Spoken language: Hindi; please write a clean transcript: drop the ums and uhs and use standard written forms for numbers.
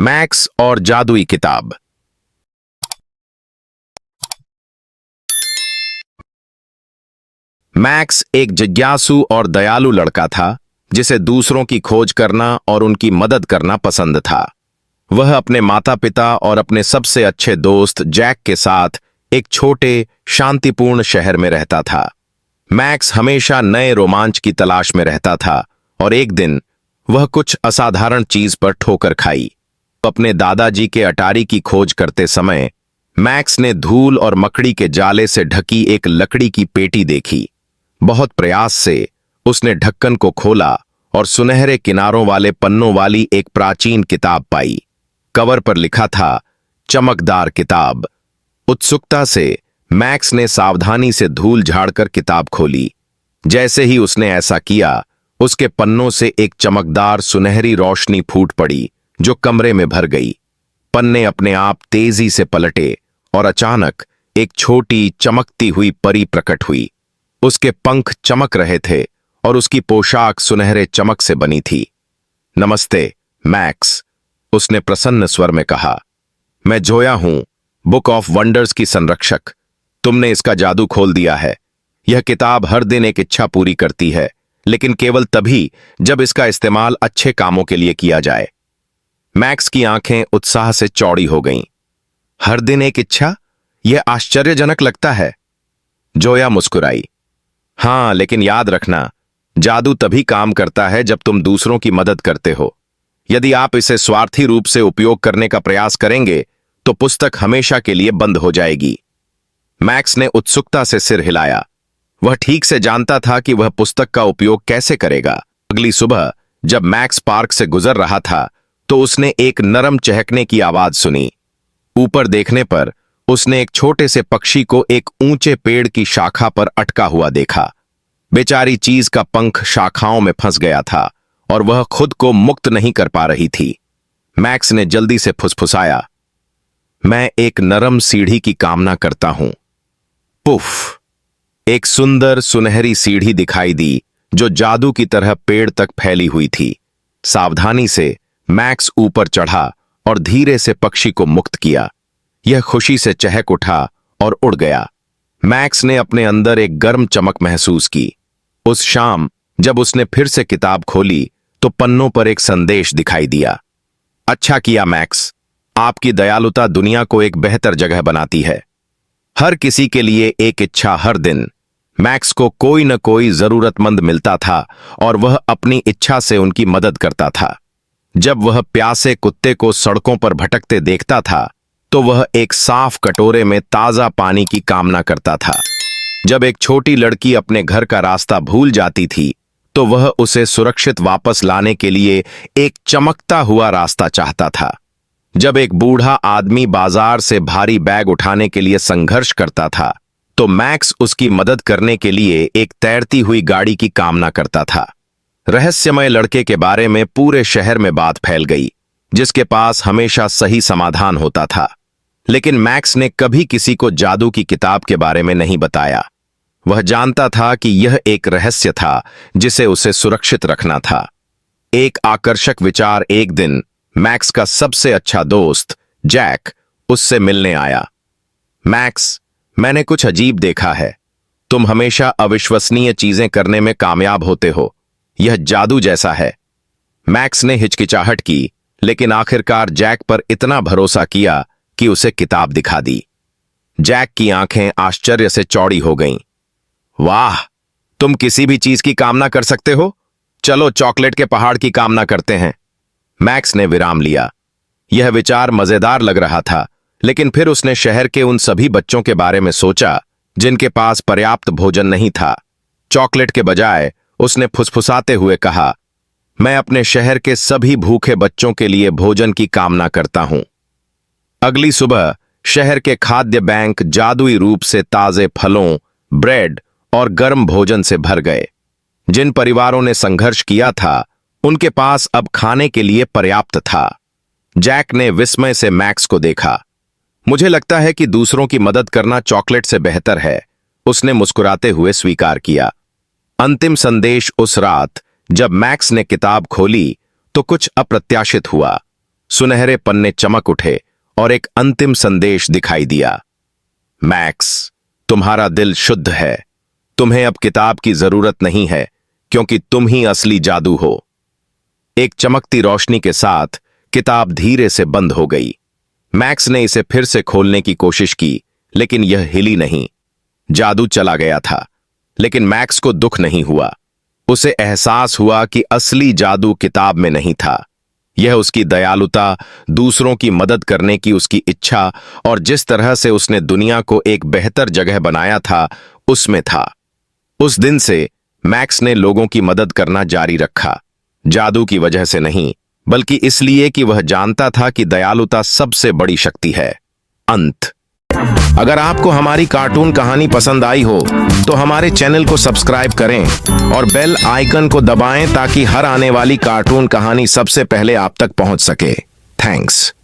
मैक्स और जादुई किताब। मैक्स एक जिज्ञासु और दयालु लड़का था जिसे दूसरों की खोज करना और उनकी मदद करना पसंद था। वह अपने माता पिता और अपने सबसे अच्छे दोस्त जैक के साथ एक छोटे शांतिपूर्ण शहर में रहता था। मैक्स हमेशा नए रोमांच की तलाश में रहता था और एक दिन वह कुछ असाधारण चीज पर ठोकर खाई। अपने दादाजी के अटारी की खोज करते समय मैक्स ने धूल और मकड़ी के जाले से ढकी एक लकड़ी की पेटी देखी। बहुत प्रयास से उसने ढक्कन को खोला और सुनहरे किनारों वाले पन्नों वाली एक प्राचीन किताब पाई। कवर पर लिखा था चमकदार किताब। उत्सुकता से मैक्स ने सावधानी से धूल झाड़कर किताब खोली। जैसे ही उसने ऐसा किया, उसके पन्नों से एक चमकदार सुनहरी रोशनी फूट पड़ी जो कमरे में भर गई। पन्ने अपने आप तेजी से पलटे और अचानक एक छोटी चमकती हुई परी प्रकट हुई। उसके पंख चमक रहे थे और उसकी पोशाक सुनहरे चमक से बनी थी। नमस्ते मैक्स, उसने प्रसन्न स्वर में कहा। मैं जोया हूं, बुक ऑफ वंडर्स की संरक्षक। तुमने इसका जादू खोल दिया है। यह किताब हर दिन एक इच्छा पूरी करती है, लेकिन केवल तभी जब इसका इस्तेमाल अच्छे कामों के लिए किया जाए। मैक्स की आंखें उत्साह से चौड़ी हो गईं। हर दिन एक इच्छा? यह आश्चर्यजनक लगता है। जोया मुस्कुराई। हां, लेकिन याद रखना, जादू तभी काम करता है जब तुम दूसरों की मदद करते हो। यदि आप इसे स्वार्थी रूप से उपयोग करने का प्रयास करेंगे तो पुस्तक हमेशा के लिए बंद हो जाएगी। मैक्स ने उत्सुकता से सिर हिलाया। वह ठीक से जानता था कि वह पुस्तक का उपयोग कैसे करेगा। अगली सुबह जब मैक्स पार्क से गुजर रहा था तो उसने एक नरम चहकने की आवाज सुनी। ऊपर देखने पर उसने एक छोटे से पक्षी को एक ऊंचे पेड़ की शाखा पर अटका हुआ देखा। बेचारी चीज का पंख शाखाओं में फंस गया था और वह खुद को मुक्त नहीं कर पा रही थी। मैक्स ने जल्दी से फुसफुसाया, मैं एक नरम सीढ़ी की कामना करता हूं। पुफ! एक सुंदर सुनहरी सीढ़ी दिखाई दी जो जादू की तरह पेड़ तक फैली हुई थी। सावधानी से मैक्स ऊपर चढ़ा और धीरे से पक्षी को मुक्त किया। यह खुशी से चहक उठा और उड़ गया। मैक्स ने अपने अंदर एक गर्म चमक महसूस की। उस शाम जब उसने फिर से किताब खोली तो पन्नों पर एक संदेश दिखाई दिया। अच्छा किया मैक्स, आपकी दयालुता दुनिया को एक बेहतर जगह बनाती है। हर किसी के लिए एक इच्छा हर दिन। मैक्स को कोई न कोई जरूरतमंद मिलता था और वह अपनी इच्छा से उनकी मदद करता था। जब वह प्यासे कुत्ते को सड़कों पर भटकते देखता था तो वह एक साफ कटोरे में ताजा पानी की कामना करता था। जब एक छोटी लड़की अपने घर का रास्ता भूल जाती थी तो वह उसे सुरक्षित वापस लाने के लिए एक चमकता हुआ रास्ता चाहता था। जब एक बूढ़ा आदमी बाजार से भारी बैग उठाने के लिए संघर्ष करता था तो मैक्स उसकी मदद करने के लिए एक तैरती हुई गाड़ी की कामना करता था। रहस्यमय लड़के के बारे में पूरे शहर में बात फैल गई, जिसके पास हमेशा सही समाधान होता था। लेकिन मैक्स ने कभी किसी को जादू की किताब के बारे में नहीं बताया। वह जानता था कि यह एक रहस्य था जिसे उसे सुरक्षित रखना था। एक आकर्षक विचार एक दिन मैक्स का सबसे अच्छा दोस्त जैक उससे मिलने आया। मैक्स, मैंने कुछ अजीब देखा है। तुम हमेशा अविश्वसनीय चीजें करने में कामयाब होते हो। यह जादू जैसा है। मैक्स ने हिचकिचाहट की, लेकिन आखिरकार जैक पर इतना भरोसा किया कि उसे किताब दिखा दी। जैक की आंखें आश्चर्य से चौड़ी हो गईं। वाह, तुम किसी भी चीज की कामना कर सकते हो। चलो चॉकलेट के पहाड़ की कामना करते हैं। मैक्स ने विराम लिया। यह विचार मजेदार लग रहा था, लेकिन फिर उसने शहर के उन सभी बच्चों के बारे में सोचा जिनके पास पर्याप्त भोजन नहीं था। चॉकलेट के बजाय उसने फुसफुसाते हुए कहा, मैं अपने शहर के सभी भूखे बच्चों के लिए भोजन की कामना करता हूं। अगली सुबह शहर के खाद्य बैंक जादुई रूप से ताजे फलों, ब्रेड और गर्म भोजन से भर गए। जिन परिवारों ने संघर्ष किया था उनके पास अब खाने के लिए पर्याप्त था। जैक ने विस्मय से मैक्स को देखा। मुझे लगता है कि दूसरों की मदद करना चॉकलेट से बेहतर है, उसने मुस्कुराते हुए स्वीकार किया। अंतिम संदेश उस रात जब मैक्स ने किताब खोली तो कुछ अप्रत्याशित हुआ। सुनहरे पन्ने चमक उठे और एक अंतिम संदेश दिखाई दिया। मैक्स, तुम्हारा दिल शुद्ध है। तुम्हें अब किताब की जरूरत नहीं है, क्योंकि तुम ही असली जादू हो। एक चमकती रोशनी के साथ किताब धीरे से बंद हो गई। मैक्स ने इसे फिर से खोलने की कोशिश की, लेकिन यह हिली नहीं। जादू चला गया था, लेकिन मैक्स को दुख नहीं हुआ। उसे एहसास हुआ कि असली जादू किताब में नहीं था। यह उसकी दयालुता, दूसरों की मदद करने की उसकी इच्छा और जिस तरह से उसने दुनिया को एक बेहतर जगह बनाया था, उसमें था। उस दिन से मैक्स ने लोगों की मदद करना जारी रखा, जादू की वजह से नहीं, बल्कि इसलिए कि वह जानता था कि दयालुता सबसे बड़ी शक्ति है। अंत। अगर आपको हमारी कार्टून कहानी पसंद आई हो तो हमारे चैनल को सब्सक्राइब करें और बेल आइकन को दबाएं ताकि हर आने वाली कार्टून कहानी सबसे पहले आप तक पहुंच सके। थैंक्स।